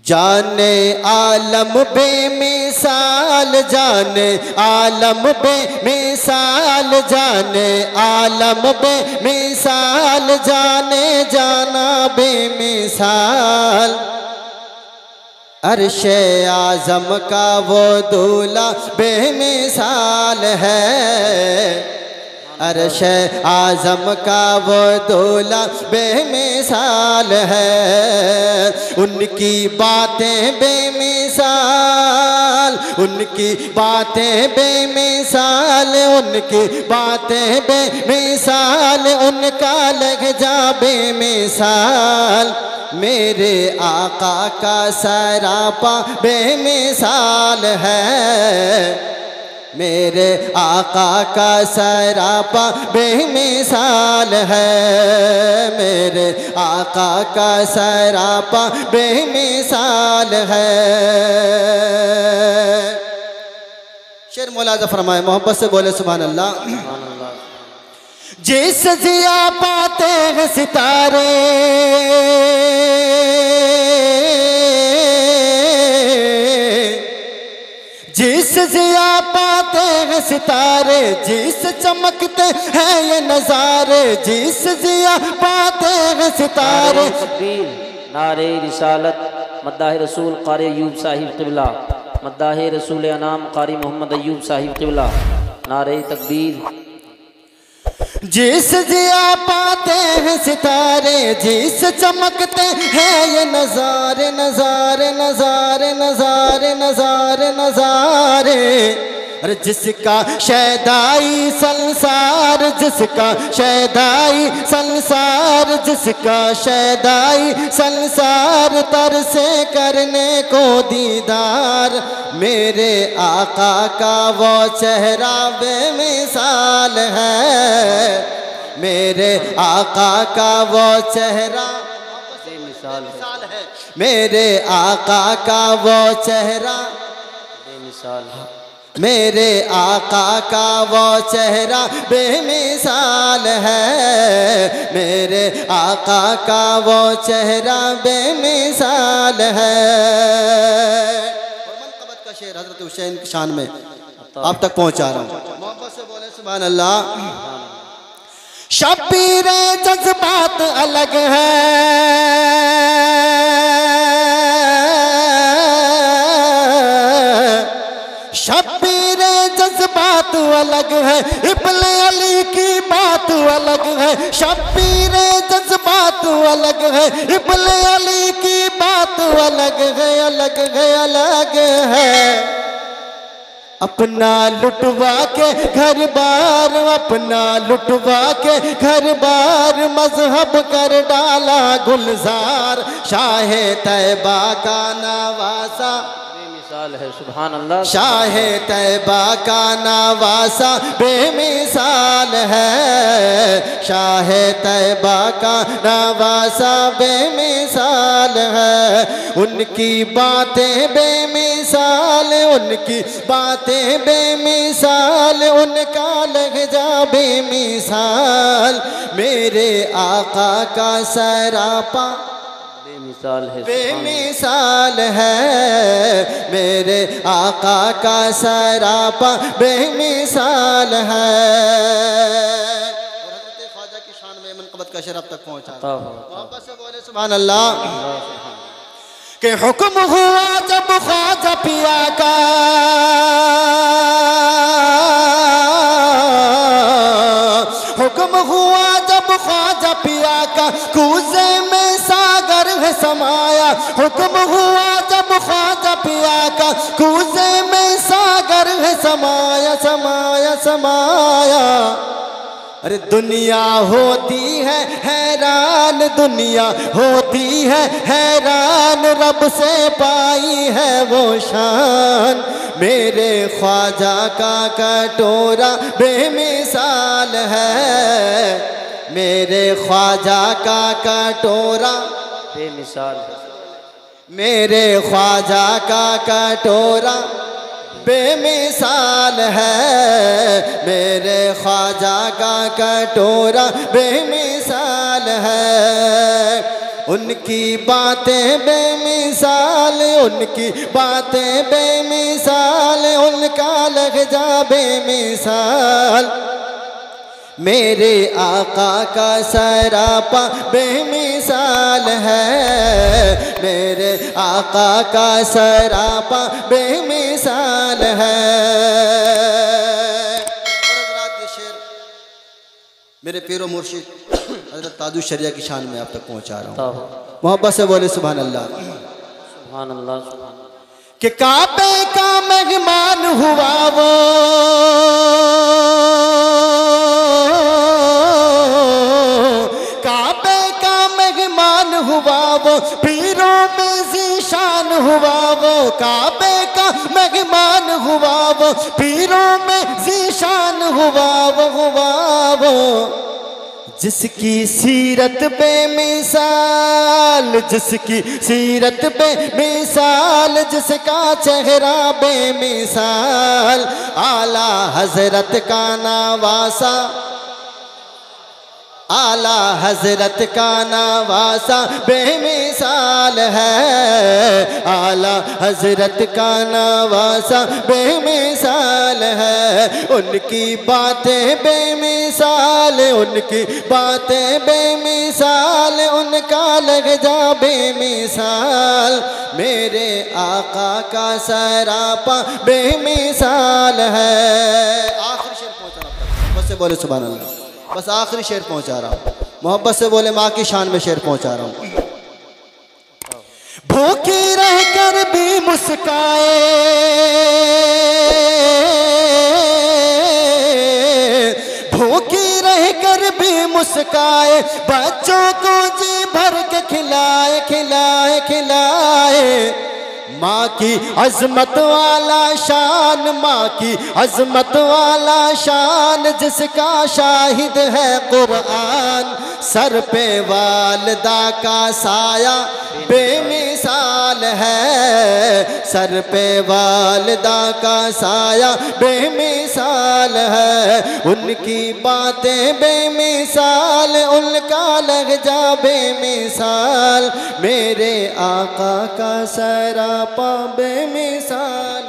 जाने आलम बेमिसाल, जाने आलम बेमिसाल, जाने आलम बेमिसाल, जाने जाना बेमिसाल। अर्शे आज़म का वो दूल्हा बेमिसाल है, अर्शे आज़म का वो दूल्हा बेमिसाल है। उनकी बातें बेमिसाल, उनकी बातें बेमिसाल, उनकी बातें बेमिसाल, उनका लहजा बेमिसाल। मेरे आका का सरापा बेमिसाल है, मेरे आका का सरापा बेमिसाल है, मेरे आका का सरापा बेमिसाल है। शेर मुलाज़ा फरमाए, मोहब्बत से बोले सुभान अल्लाह। जिस जिया पाते हैं सितारे, जिस जिया पाते हैं सितारे, जिस चमकते हैं ये नज़ारे, जिस जिया पाते हैं सितारे। नारे रिसालत मद्दाह रसूल कारी अयूब साहिब क़िबला, मद्दाह रसूल अनाम कारी मोहम्मद अयूब साहिब क़िबला। नारे तकबीर। जिस जिया पाते हैं सितारे, जिस चमकते हैं ये नज़ारे, नज़ारे नज़ारे नज़ारे नज़ारे नज़ारे। अरे जिसका शैदाई संसार, जिसका शैदाई संसार, जिसका शैदाई संसार, तरसे करने को दीदार। मेरे आका का वो चेहरा बेमिसाल है, मेरे आका का वो चेहरा बेमिसाल है, मेरे आका का वो चेहरा बेमिसाल है, मेरे आका का वो चेहरा बेमिसाल है, मेरे आका का वो चेहरा बेमिसाल है। और मनक़बत का शेर हज़रत हुसैन की शान में आप तक पहुंचा रहा हूँ, मोहब्बत से बोले सुभान अल्लाह। शब्बीर जज्बात अलग है, शब्बीर जज्बात अलग है, इब्ने अली की बात अलग है। शब्बीर जज्बात अलग है, इब्ने अली की बात अलग है, अलग है, अलग है। अपना लुटवा के घर बार, अपना लुटवा के घर बार, मजहब कर डाला गुलजार। शाहे तैबा का नवासा बेमिसाल है, सुभान अल्लाह। शाहे तैबा का नवासा बेमिसाल है, शाहे तैबा का नवासा बेमिसाल है। उनकी बातें बेमिसाल, उनकी बातें बेमिसाल, उनका लहजा बेमिसाल। मेरे आका का सरापा बेमिसाल है, बेमिसाल है, मेरे आका का सरापा बेमिसाल है। और हज़रत ख्वाजा की शान में मनक़बत का शेर अब तक पहुँचा, मोहब्बत से बोले सुभान अल्लाह। कि हुक्म हुआ जब ख्वाजा पिया का, हुक्म हुआ जब ख्वाजा पिया का, कूज़े में सागर है समाया। हुक्म हुआ जब ख्वाजा पिया का, कूज़े में सागर है समाया, समाया समाया। अरे दुनिया होती है हैरान, दुनिया होती है हैरान, रब से पाई है वो शान। मेरे ख्वाजा का कटोरा बेमिसाल है, मेरे ख्वाजा का कटोरा बेमिसाल है, मेरे ख्वाजा का कटोरा बेमिसाल है, मेरे ख्वाजा का कटोरा बेमिसाल है। उनकी बातें बेमिसाल, उनकी बातें बेमिसाल, उनका लहजा बेमिसाल। मेरे आका का सरापा बेमिसाल है, मेरे आका का सरापा बेमिसाल है। और ये शेर मेरे पीरो मुर्शिद हज़रत ताजु शरिया की शान में आप तक पहुंचा रहा हूँ। मोहब्बत से बोले सुभान अल्लाह। सुभान अल्लाह, सुभान अल्लाह। कि काबे का मेहमान हुआ वो, काबे का मेहमान हुआ वो, पीरों में ज़ीशान हुआ वो। काबे का मेहमान हुआ वो, पीरों में ज़ीशान हुआ वो। जिसकी सीरत बेमिसाल, जिसकी सीरत बेमिसाल, जिसका चेहरा बेमिसाल। आला हजरत का नवासा, आला हजरत का नवासा बेमिसाल है, आला हजरत का नवासा बेमिसाल है। उनकी बातें बेमिसाल, उनकी बातें बेमिसाल, उनका लहजा बेमिसाल। मेरे आका का सरापा बेमिसाल है। आखिरी शेर पहुंचा रहा हूं, बस से बोले सुभान अल्लाह। बस आखिरी शेर पहुंचा रहा हूं, मोहब्बत से बोले माँ की शान में शेर पहुंचा रहा हूं। भूखी रहकर भी मुस्काए, भूखी रहकर भी मुस्काए, बच्चों को जी भर के खिलाए खिलाए खिलाए। माँ की अज़मत वाला शान, माँ की अज़मत वाला शान, जिसका शाहिद है कुरान। सर पे वालिदा का साया बेमिसाल है, सर पे वालिदा का साया बेमिसाल है। उनकी बातें बेमिसाल, उनका लहजा बेमिसाल। मेरे आका का सरापा बेमिसाल।